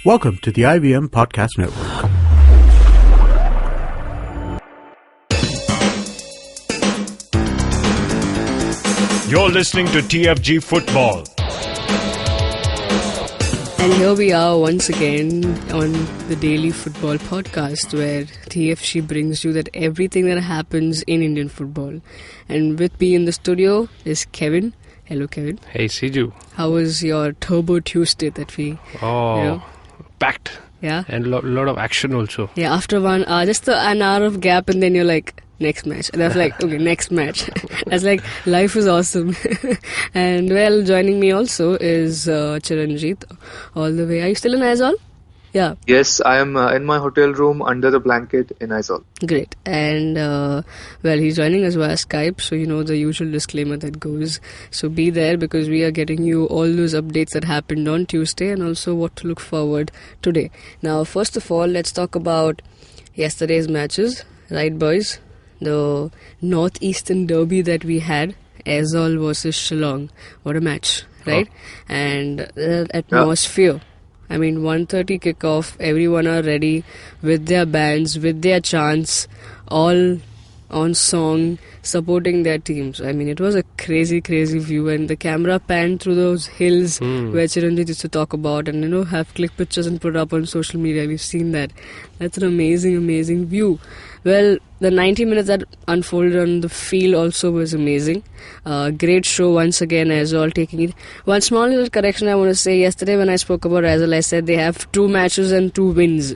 Welcome to the IVM Podcast Network. You're listening to TFG Football. And here we are once again on the Daily Football Podcast, where TFG brings you that everything that happens in Indian football. And with me in the studio is Kevin. Hello, Kevin. Hey, Siju. How was your Turbo Tuesday that we... packed. Yeah? And a lot of action also. Yeah, after just an hour of gap, and then you're like, next match. And I was like, okay, next match. I was like, life is awesome. And well, joining me also is Chiranjit, all the way. Are you still in Aizawl? Yeah. Yes, I am in my hotel room under the blanket in Aizawl. Great. And well, he's joining us via Skype, so you know the usual disclaimer that goes. So be there, because we are getting you all those updates that happened on Tuesday and also what to look forward today. Now, first of all, let's talk about yesterday's matches. Right, boys? The Northeastern Derby that we had, Aizawl versus Shillong. What a match, right? Oh. And the atmosphere. Yeah. I mean, 1:30 kickoff, everyone are ready with their bands, with their chants, all on song, supporting their teams. I mean, it was a crazy, crazy view, and the camera panned through those hills where Chiranjit used to talk about and, have click pictures and put up on social media. We've seen that. That's an amazing, amazing view. Well, the 90 minutes that unfolded on the field also was amazing. Great show once again, Aizawl taking it. One small little correction I want to say. Yesterday when I spoke about Aizawl, I said they have 2 matches and 2 wins.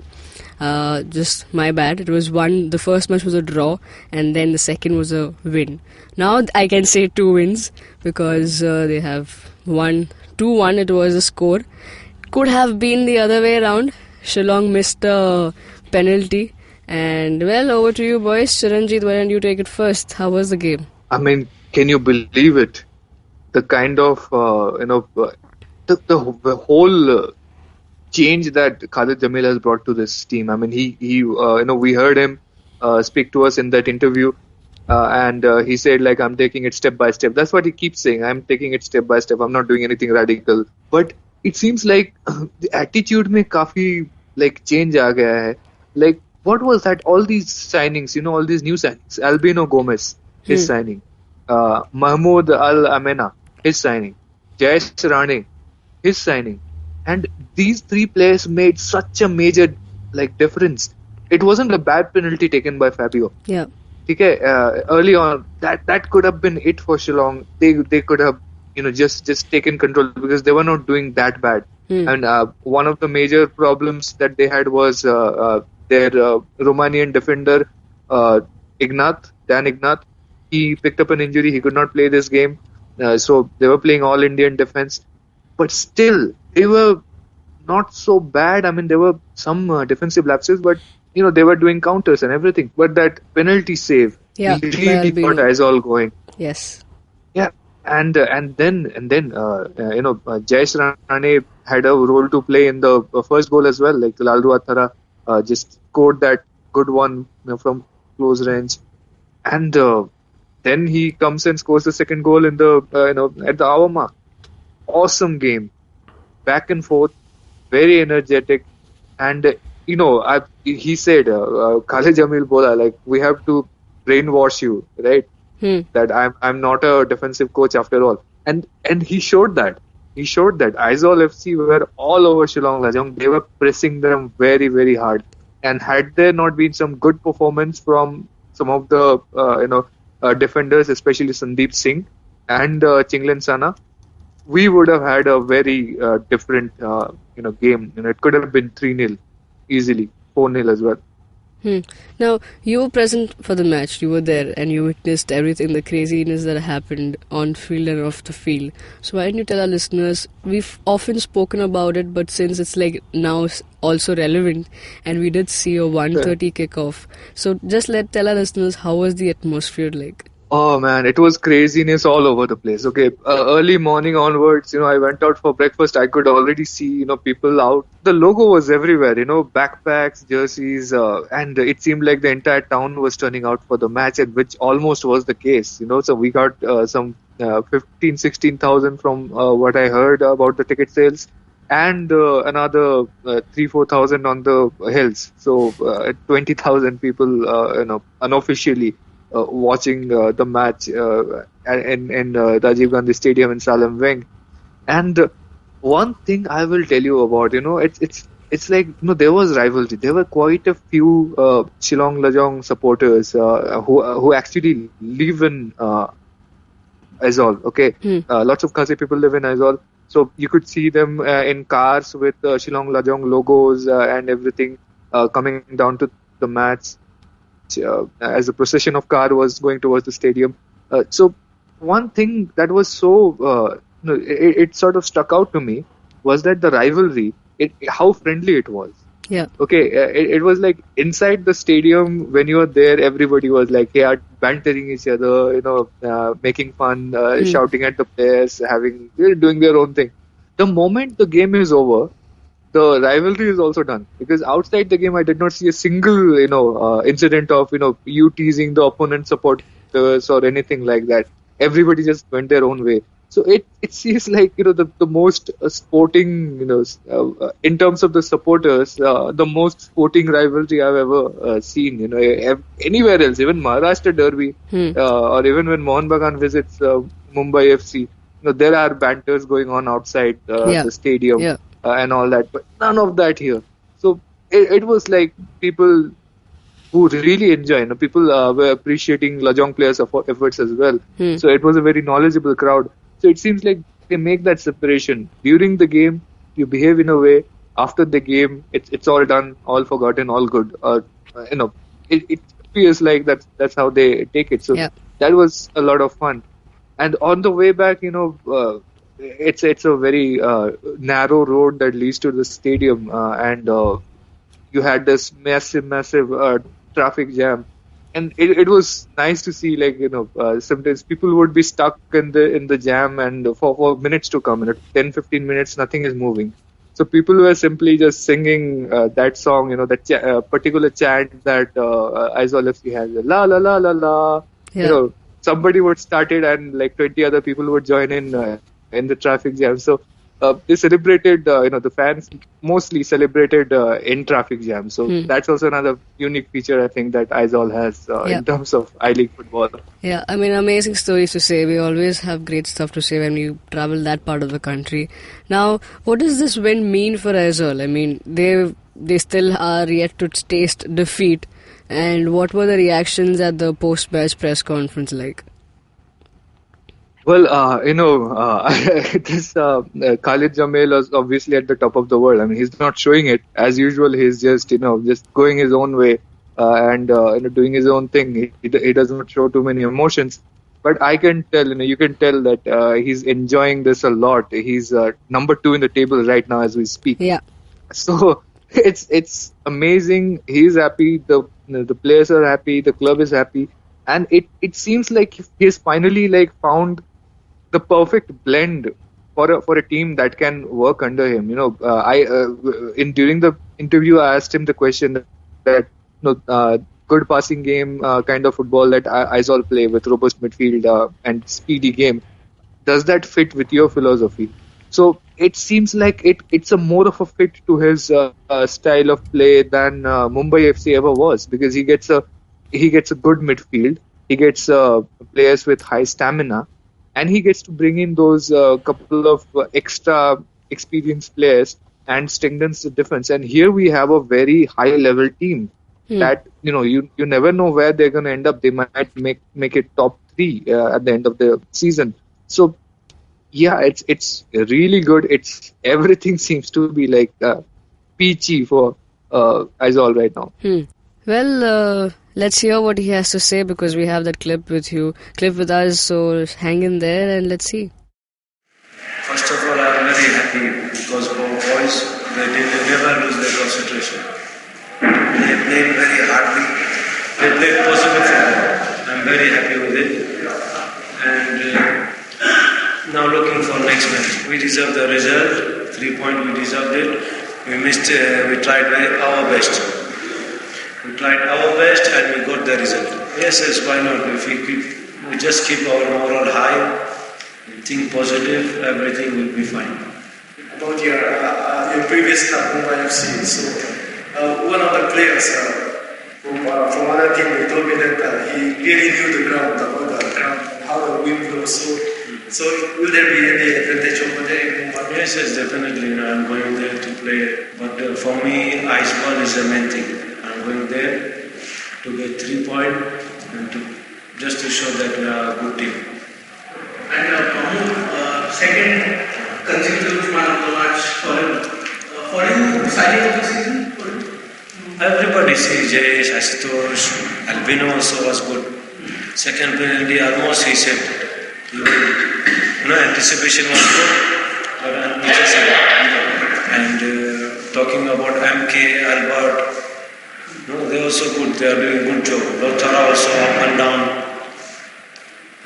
Just my bad. It was the first match was a draw, and then the second was a win. Now I can say 2 wins, because they have 2-1 it was a score. Could have been the other way around. Shillong missed a penalty. And well, over to you boys. Chiranjit, why don't you take it first? How was the game? I mean, can you believe it? The kind of, the whole change that Khalid Jamil has brought to this team. I mean, we heard him speak to us in that interview, and he said, like, I'm taking it step by step. That's what he keeps saying. I'm taking it step by step. I'm not doing anything radical. But it seems like the attitude mein kafi change aa gaya hai. Like, what was that? All these signings, all these new signings. Albino Gomez, his signing. Mahmoud Al-Amena, his signing. Jayesh Rane, his signing. And these 3 players made such a major difference. It wasn't a bad penalty taken by Fabio. Yeah. Okay, early on, that could have been it for Shillong. They could have just taken control, because they were not doing that bad. And one of the major problems that they had was their Romanian defender, Dan Ignat. He picked up an injury. He could not play this game. So they were playing all Indian defense. But still, they were not so bad. I mean, there were some defensive lapses, but they were doing counters and everything. But that penalty save really got Aizawl going. Yes. Yeah, and then Jayesh Rane had a role to play in the first goal as well. Like Lalru Athara just scored that good one from close range, and then he comes and scores the second goal in the at the hour mark. Awesome game, back and forth, very energetic, and he said, Khalid Jamil bola, like, we have to brainwash you, right? That I'm not a defensive coach after all, and he showed that. Aizawl FC were all over Shillong Lajong. They were pressing them very, very hard, and had there not been some good performance from some of the defenders, especially Sandeep Singh and Chinglen Sana, we would have had a very different game. It could have been 3-0 easily, 4-0 as well. Now, you were present for the match. You were there and you witnessed everything, the craziness that happened on field and off the field. So why don't you tell our listeners, we've often spoken about it, but since it's now also relevant, and we did see a 1:30 kickoff. So just tell our listeners, how was the atmosphere like? Oh man, it was craziness all over the place. Okay, early morning onwards, I went out for breakfast. I could already see, people out. The logo was everywhere, backpacks, jerseys, and it seemed like the entire town was turning out for the match, which almost was the case, So we got some 16,000 from what I heard about the ticket sales. and another 3,000-4,000 on the hills. So 20,000 people, unofficially watching the match in Rajiv Gandhi Stadium in Salem Wing. And one thing I will tell you about, it's like, there was rivalry. There were quite a few Shillong Lajong supporters who actually live in Aizawl. Okay, lots of Khasi people live in Aizawl, so you could see them in cars with Shillong Lajong logos and everything coming down to the match as a procession of car was going towards the stadium. So one thing that was so it sort of stuck out to me was that the rivalry, how friendly it was. Yeah. Okay, it was like inside the stadium when you were there, everybody was like, bantering each other, making fun, shouting at the players, doing their own thing. The moment the game is over, the rivalry is also done, because outside the game I did not see a single incident of you teasing the opponent supporters or anything like that. Everybody just went their own way. So it seems like the most sporting, in terms of the supporters, the most sporting rivalry I've ever seen. Anywhere else, even Maharashtra Derby, or even when Mohun Bagan visits Mumbai FC, there are banters going on outside the stadium and all that, but none of that here. So it was like people who really enjoy. People were appreciating Lajong players' efforts as well. So it was a very knowledgeable crowd. So it seems like they make that separation. During the game, you behave in a way. After the game, it's all done, all forgotten, all good. It feels like that's how they take it. So that was a lot of fun. And on the way back, it's a very narrow road that leads to the stadium, and you had this massive traffic jam. And it was nice to see, sometimes people would be stuck in the jam and for minutes to come. 10-15 minutes, nothing is moving. So people were simply just singing that song, that particular chant that Aizawl FC has, la la la la la. Yeah. Somebody would start it and 20 other people would join in the traffic jam. So they celebrated, the fans mostly celebrated in traffic jam. So that's also another unique feature, I think, that Aizawl has in terms of I-League football. Yeah, I mean, amazing stories to say. We always have great stuff to say when we travel that part of the country. Now, what does this win mean for Aizawl? I mean, they still are yet to taste defeat. And what were the reactions at the post-match press conference like? Well, this Khalid Jamil was obviously at the top of the world. I mean, he's not showing it as usual. He's just going his own way and doing his own thing. He does not show too many emotions. But I can tell, you can tell that he's enjoying this a lot. He's number 2 in the table right now as we speak. Yeah. So it's amazing. He's happy. The players are happy. The club is happy, and it seems like he's finally found the perfect blend for a team that can work under him. During the interview, I asked him the question that good passing game kind of football that Aizawl play with robust midfield and speedy game. Does that fit with your philosophy? So it seems like it's a more of a fit to his style of play than Mumbai FC ever was, because he gets a good midfield, he gets players with high stamina, and he gets to bring in those couple of extra experienced players and strengthens the defense. And here we have a very high level team that you never know where they're going to end up. They might make it top 3 at the end of the season. So yeah, it's really good. Everything seems to be peachy for Aizawl right now. Well, let's hear what he has to say, because we have that clip with us. So hang in there and let's see. First of all, I'm very happy because our boys, they never lose their concentration. They played very hardly. They played positive football. I'm very happy with it. And now looking for next match. We deserve the result. 3 points, we deserved it. We tried our best. We tried our best and we got the result. Yes, why not? If we just keep our moral high, think positive, everything will be fine. About your previous club, Mumbai FC. So one of the players from other team, they told me that he really knew the ground, about the ground, how the wind blows. So will there be any advantage over there in Mumbai? Yes, definitely. I'm going there to play. But for me, Aizawl is the main thing. I'm going there to get 3 points and just to show that we are a good team. And Mahmood, second consecutive man of the match for you, signing of the season? For you? Everybody sees Jayesh, Ashutosh, Albino also was good. Second penalty, almost he saved. Anticipation was good, but and talking about MK, Albert, they are also good. They are doing good job. Lothara also up and down.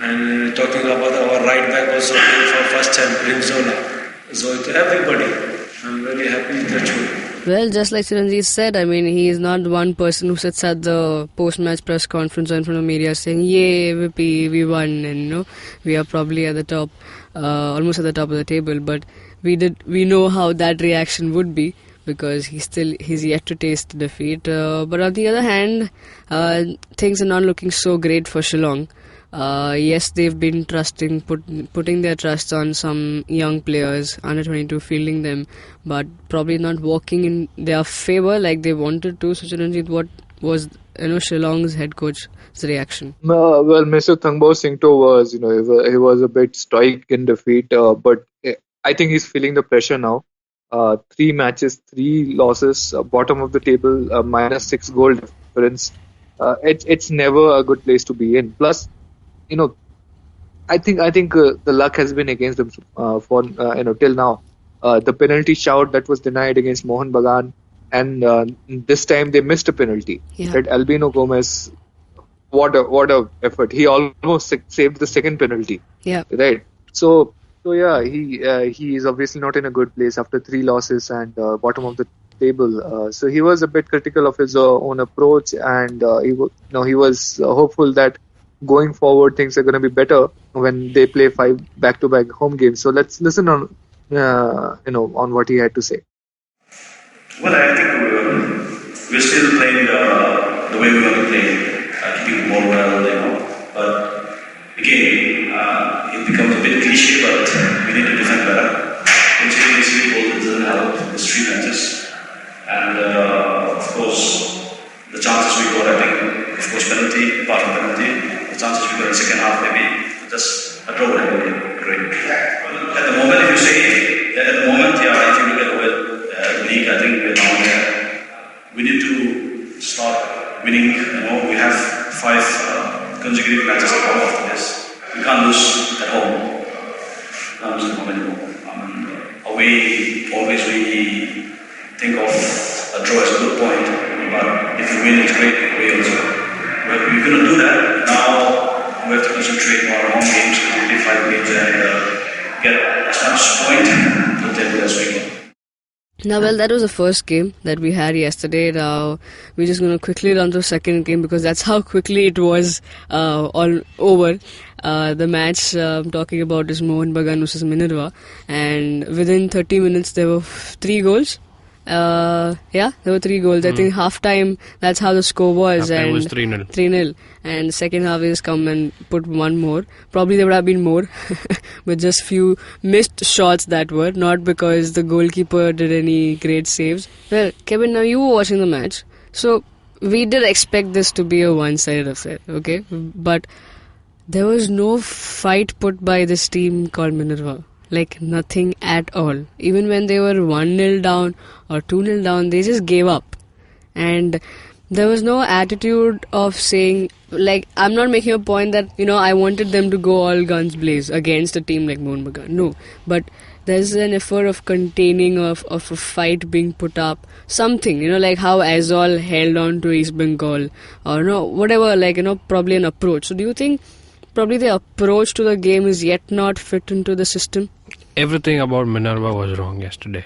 And talking about our right back also playing for first time, Rinzola. So everybody, I'm very happy with the show. Well, just like Chiranjeev said, I mean, he is not one person who sits at the post-match press conference or in front of media saying, "Yay, VP, we won," and we are probably at the top, almost at the top of the table. But we know how that reaction would be because he's yet to taste defeat. But on the other hand, things are not looking so great for Shillong. Yes, they've been putting their trust on some young players, under 22, fielding them, but probably not working in their favour like they wanted to. So, Chiranjeev, what was Shillong's head coach's reaction? Well, Mr. Thangbo Singto was, he was a bit stoic in defeat, but I think he's feeling the pressure now. 3 matches, 3 losses, bottom of the table, -6 goal difference. It's never a good place to be in. Plus, I think the luck has been against them for till now. The penalty shout that was denied against Mohun Bagan, and this time they missed a penalty. Yeah. That Albino Gomez, what a effort! He almost saved the second penalty. Yeah. Right. So yeah, he is obviously not in a good place after 3 losses and bottom of the table. So he was a bit critical of his own approach, and he was hopeful that going forward things are going to be better when they play 5 back-to-back home games. So let's listen on what he had to say. Well, I think we're still playing the way we want to play, keeping the ball well, But again, it becomes a bit cliche, but we need to defend better. Considering this week, all doesn't help. It's 3 matches, and of course, the chances we got, I think, of course, penalty, part of penalty. The chances we got in the second half, maybe just a draw would have been great. At the moment, if you say, if you look at the league, I think we're down there. We need to start winning. We have 5 consecutive matches to come after this. We can't lose at home. Can't lose at home anymore. Away, always we think of a draw as a good point, but if you win, it's great. Away also. But we couldn't do that. Now we have to concentrate more on home games, particularly 5 games, and get as much point to the table as we can. Now, well, that was the first game that we had yesterday. Now, we're just going to quickly run through the second game because that's how quickly it was all over. The match I'm talking about is Mohun Bagan versus Minerva, and within 30 minutes there were 3 goals. There were 3 goals. I think half-time, that's how the score was. Half-time and was 3-0. 3-0. And second half is come and put 1 more. Probably there would have been more, but just few missed shots that were, not because the goalkeeper did any great saves. Well, Kevin, now you were watching the match. So, we did expect this to be a one-sided affair, okay? But there was no fight put by this team called Minerva. Like nothing at all. Even when they were 1-0 down or 2-0 down, they just gave up. And there was no attitude of saying, like, I'm not making a point that, I wanted them to go all guns blaze against a team like Mohun Bagan. No. But there's an effort of containing, of a fight being put up. Something, like how Aizawl held on to East Bengal. Or whatever, probably an approach. So do you think probably the approach to the game is yet not fit into the system? Everything about Minerva was wrong yesterday.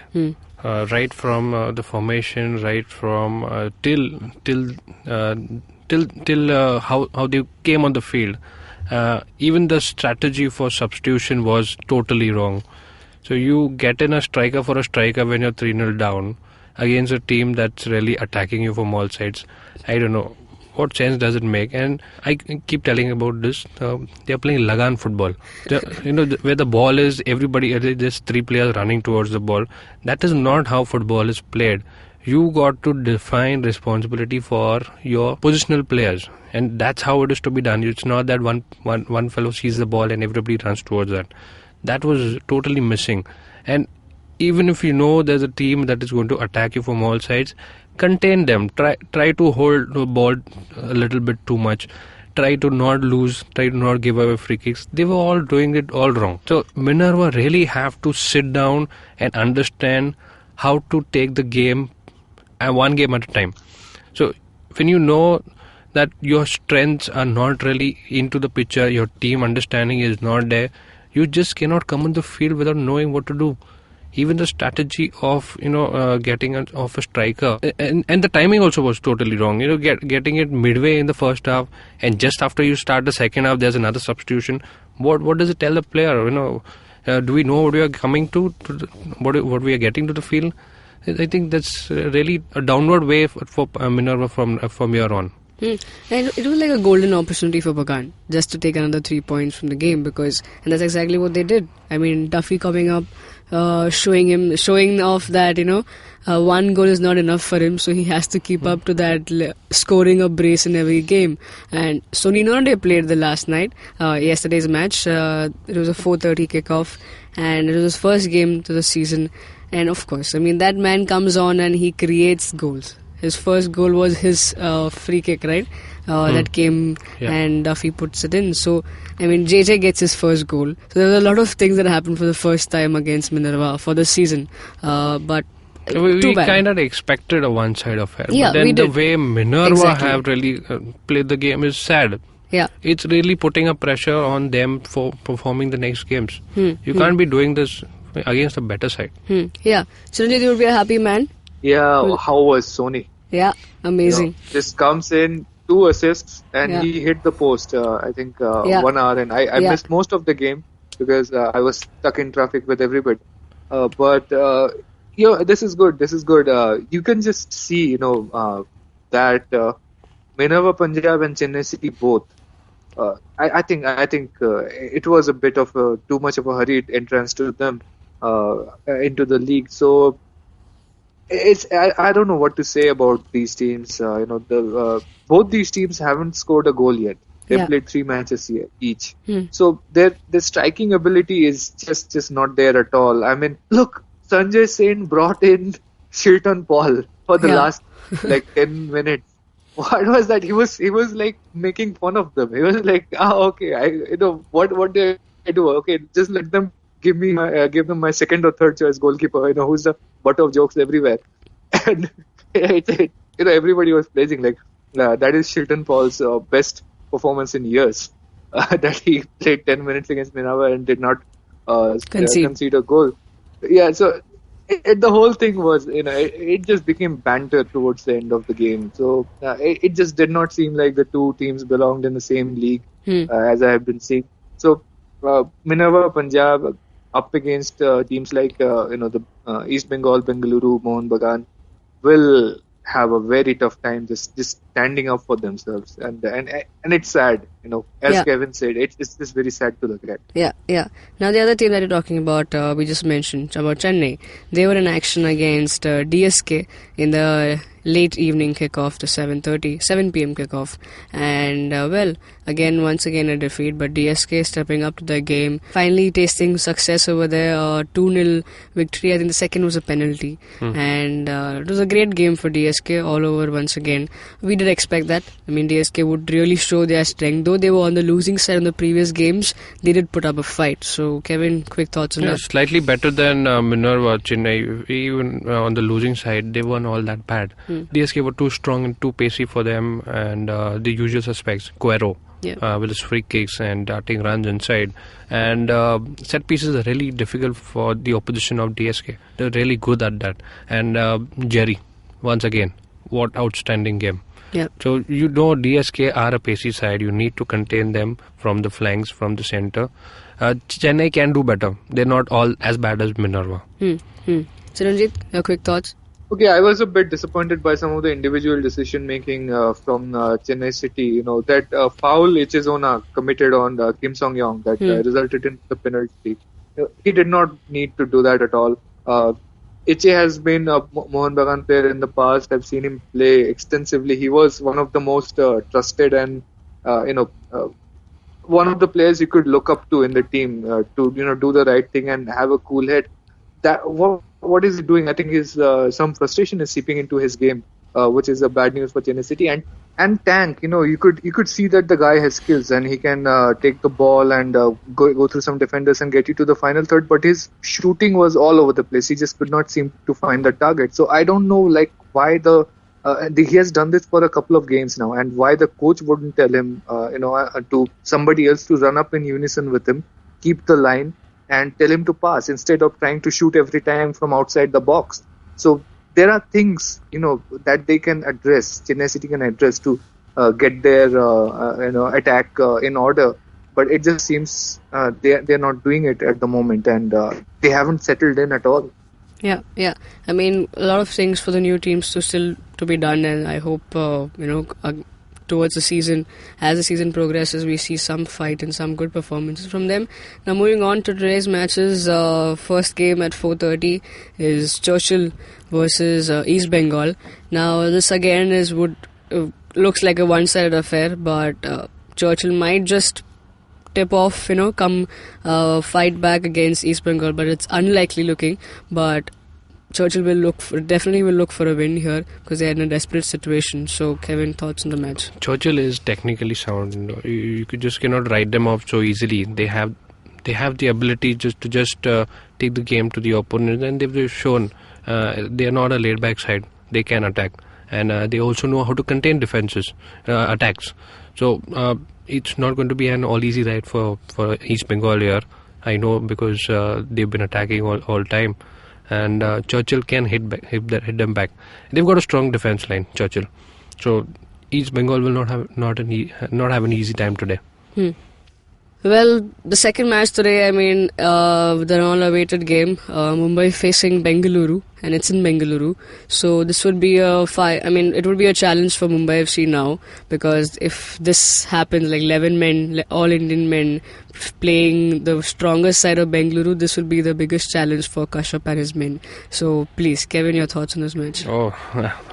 Right from the formation, right from till how they came on the field. Even the strategy for substitution was totally wrong. So you get in a striker for a striker when you're 3-0 down against a team that's really attacking you from all sides. I don't know. What sense does it make? And I keep telling about this. They're playing Lagan football. Where the ball is, everybody, there's 3 players running towards the ball. That is not how football is played. You got to define responsibility for your positional players, and that's how it is to be done. It's not that one fellow sees the ball and everybody runs towards that. That was totally missing. And even if you know there's a team that is going to attack you from all sides, contain them. Try to hold the ball a little bit too much. Try to not lose. Try to not give away free kicks. They were all doing it all wrong. So Minerva really have to sit down and understand how to take the game one game at a time. So when you know that your strengths are not really into the picture, your team understanding is not there, you just cannot come on the field without knowing what to do. Even the strategy of getting off a striker and the timing also was totally wrong. Getting it midway in the first half, and just after you start the second half, there's another substitution. What does it tell the player? Do we know what we are coming to what we are getting to the field? I think that's really a downward way for Minerva from here on. And it was like a golden opportunity for Bagan just to take another 3 points from the game, and that's exactly what they did. I mean, Duffy coming up, showing off that one goal is not enough for him, so he has to keep up to that scoring a brace in every game. And Sony Nonde played the last night, yesterday's match. It was a 4:30 kickoff, and it was his first game to the season. And of course, I mean, that man comes on and he creates goals. His first goal was his free kick, right? That came and Duffy puts it in. So, I mean, JJ gets his first goal. So there were a lot of things that happened for the first time against Minerva for the season. But we kind of expected a one-side affair. Yeah, but then we did. The way Minerva have really played the game is sad. Yeah. It's really putting a pressure on them for performing the next games. You can't be doing this against a better side. Yeah. Chiranjit, you would be a happy man? Yeah, how was Sony? Yeah, amazing. Just comes in, 2 assists, and he hit the post, I think, 1 hour. And I missed most of the game because I was stuck in traffic with everybody. But this is good. This is good. You can just see, that Minerva, Punjab, and Chennai City both. I think it was a bit of too much of a hurried entrance to them into the league. So I don't know what to say about these teams. Both these teams haven't scored a goal yet. They played 3 matches each. So their striking ability is just not there at all. I mean, look, Sanjay Sen brought in Shilton Paul for the last 10 minutes. What was that? He was like making fun of them. He was like, okay, what do I do? Okay, just let them give them my second or third choice goalkeeper. Who's the butt of jokes everywhere. And everybody was praising that is Shilton Paul's best performance in years. That he played 10 minutes against Minerva and did not concede a goal. Yeah, so the whole thing was, it just became banter towards the end of the game. So it just did not seem like the two teams belonged in the same league as I have been seeing. So Minerva, Punjab up against teams like the East Bengal, Bengaluru, Mohun, Bagan will have a very tough time just standing up for themselves, and it's sad, as Kevin said, it's just very sad to look at. Yeah. Now the other team that you're talking about, we just mentioned about Chennai. They were in action against DSK in the late evening kickoff to 7 p.m. kickoff, and once again a defeat, but DSK stepping up to the game, finally tasting success over there. 2-0 victory. I think the second was a penalty, and it was a great game for DSK all over once again. We did expect that. I mean, DSK would really show their strength. Though they were on the losing side in the previous games, they did put up a fight. So Kevin, quick thoughts on that? Slightly better than Minerva, Chennai. Even on the losing side, they weren't all that bad. DSK were too strong and too pacey for them, and the usual suspects, Cuero with his free kicks and darting runs inside, and set pieces are really difficult for the opposition of DSK. They're really good at that, and Jerry once again what outstanding game. Yeah. So DSK are a pacey side. You need to contain them from the flanks, from the center. Chennai can do better. They're not all as bad as Minerva. Chiranjit, your quick thoughts? Okay, I was a bit disappointed by some of the individual decision making from Chennai City. That foul Ichizona committed on Kim Song Yong that resulted in the penalty. He did not need to do that at all. Ichi has been a Mohun Bagan player in the past. I've seen him play extensively. He was one of the most trusted and one of the players you could look up to in the team to do the right thing and have a cool head. What is he doing? I think some frustration is seeping into his game, which is a bad news for Chennai City. And Tank, you could see that the guy has skills and he can take the ball and go through some defenders and get you to the final third. But his shooting was all over the place. He just could not seem to find the target. So I don't know why he has done this for a couple of games now, and why the coach wouldn't tell him to somebody else to run up in unison with him, keep the line, and tell him to pass instead of trying to shoot every time from outside the box. So there are things, that they can address, Chennai City can address to get their, attack in order. But it just seems they're not doing it at the moment, and they haven't settled in at all. Yeah. I mean, a lot of things for the new teams to be done, and I hope, towards the season, as the season progresses, we see some fight and some good performances from them. Now, moving on to today's matches, first game at 4:30 is Churchill versus East Bengal. Now, this again looks like a one-sided affair, but Churchill might just tip off, come fight back against East Bengal, but it's unlikely looking. But Churchill will definitely look for a win here because they're in a desperate situation. So, Kevin, thoughts on the match? Churchill is technically sound. You just cannot write them off so easily. They have the ability to take the game to the opponent, and they've shown they are not a laid-back side. They can attack, and they also know how to contain attacks. So it's not going to be an all easy ride for East Bengal here. I know, because they've been attacking all time. And Churchill can hit them back. They've got a strong defense line, Churchill. So East Bengal will not have an easy time today. Well, the second match today, the long-awaited game, Mumbai facing Bengaluru, and it's in Bengaluru. So this would be it would be a challenge for Mumbai FC now, because if this happens, like 11 men, all Indian men playing the strongest side of Bengaluru, this will be the biggest challenge for Kashyap and his men. So please, Kevin, your thoughts on this match? Oh,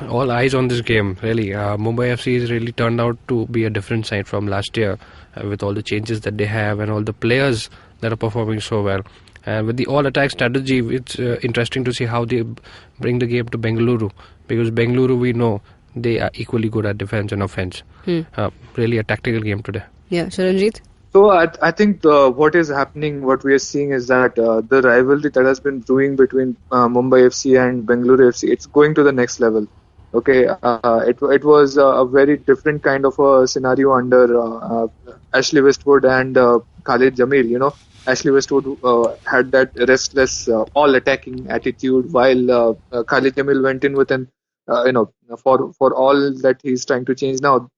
all eyes on this game, really. Mumbai FC has really turned out to be a different side from last year, with all the changes that they have and all the players that are performing so well. And with the all-attack strategy, it's interesting to see how they bring the game to Bengaluru, because Bengaluru, we know, they are equally good at defense and offense. Really a tactical game today. Yeah, Charanjit? So I think what is happening, what we are seeing is that the rivalry that has been brewing between Mumbai FC and Bengaluru FC, it's going to the next level. Okay, it was a very different kind of a scenario under Ashley Westwood and Khalid Jamil. Ashley Westwood had that restless, all-attacking attitude, while Khalid Jamil went in with for all that he's trying to change now.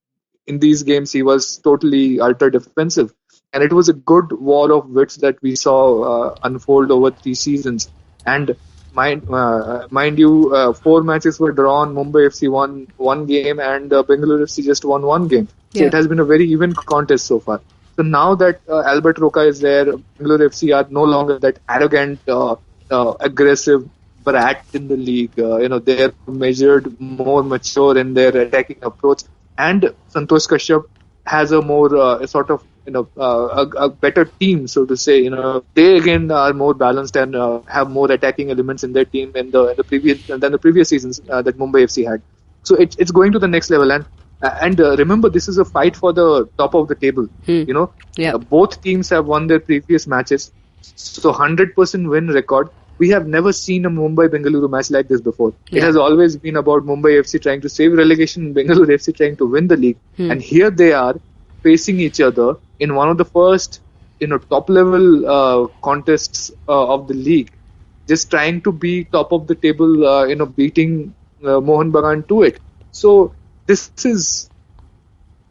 In these games, he was totally ultra-defensive. And it was a good war of wits that we saw unfold over 3 seasons. And mind you, 4 matches were drawn. Mumbai FC won 1 game, and Bengaluru FC just won 1 game. So it has been a very even contest so far. So now that Albert Roca is there, Bengaluru FC are no longer that arrogant, aggressive brat in the league. They are measured, more mature in their attacking approach. And Santosh Kashyap has a more a better team, so to say. They again are more balanced and have more attacking elements in their team than the previous seasons that Mumbai FC had. So it's going to the next level. And remember, this is a fight for the top of the table. Both teams have won their previous matches, so 100% win record. We have never seen a Mumbai-Bengaluru match like this before. It has always been about Mumbai FC trying to save relegation and Bengaluru FC trying to win the league. And here they are facing each other in one of the first, top-level contests of the league, just trying to be top of the table, beating Mohun Bagan to it. So this is,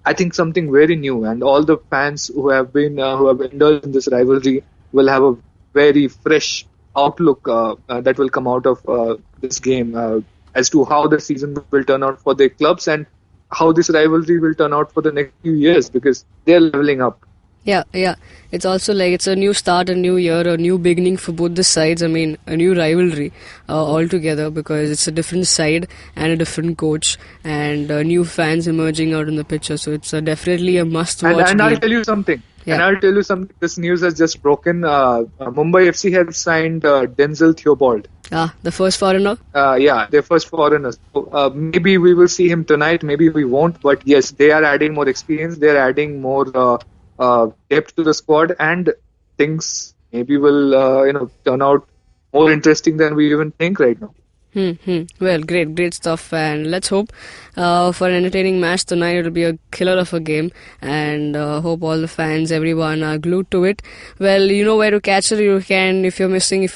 I think, something very new, and all the fans who have indulged in this rivalry will have a very fresh outlook that will come out of this game as to how the season will turn out for their clubs and how this rivalry will turn out for the next few years, because they're leveling up. Yeah. It's also like it's a new start, a new year, a new beginning for both the sides. I mean, a new rivalry altogether, because it's a different side and a different coach and new fans emerging out in the picture. So it's definitely a must-watch. And I'll tell you something. Yeah. And I'll tell you something. This news has just broken. Mumbai FC has signed Denzel Theobald. The first foreigner? Yeah, their first foreigner. So, maybe we will see him tonight, maybe we won't. But yes, they are adding more experience. They are adding more depth to the squad, and things maybe will turn out more interesting than we even think right now. Well, great stuff, and let's hope for an entertaining match tonight. It'll be a killer of a game, and hope all the fans, everyone, are glued to it. Well, you know where to catch it. You can, if you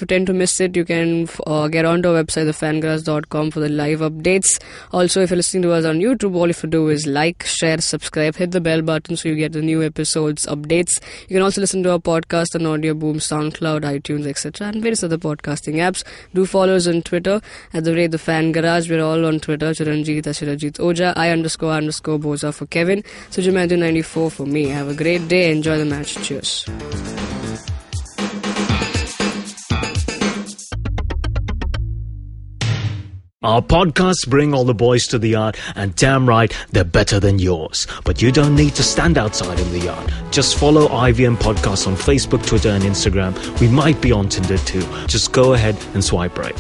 tend to miss it, you can get onto our website, thefangarage.com, for the live updates. Also, if you're listening to us on YouTube, all you have to do is like, share, subscribe, hit the bell button so you get the new episodes updates. You can also listen to our podcast on Audio Boom, SoundCloud, iTunes, etc., and various other podcasting apps. Do follow us on Twitter at the rate The Fan Garage. We're all on Twitter. Chiranjit, Ashirajit Oja, I__ Boza for Kevin, Sujamandu94 for me. Have a great day. Enjoy the match. Cheers. Our podcasts bring all the boys to the yard, and damn right, they're better than yours. But you don't need to stand outside in the yard. Just follow IVM Podcasts on Facebook, Twitter and Instagram. We might be on Tinder too. Just go ahead and swipe right.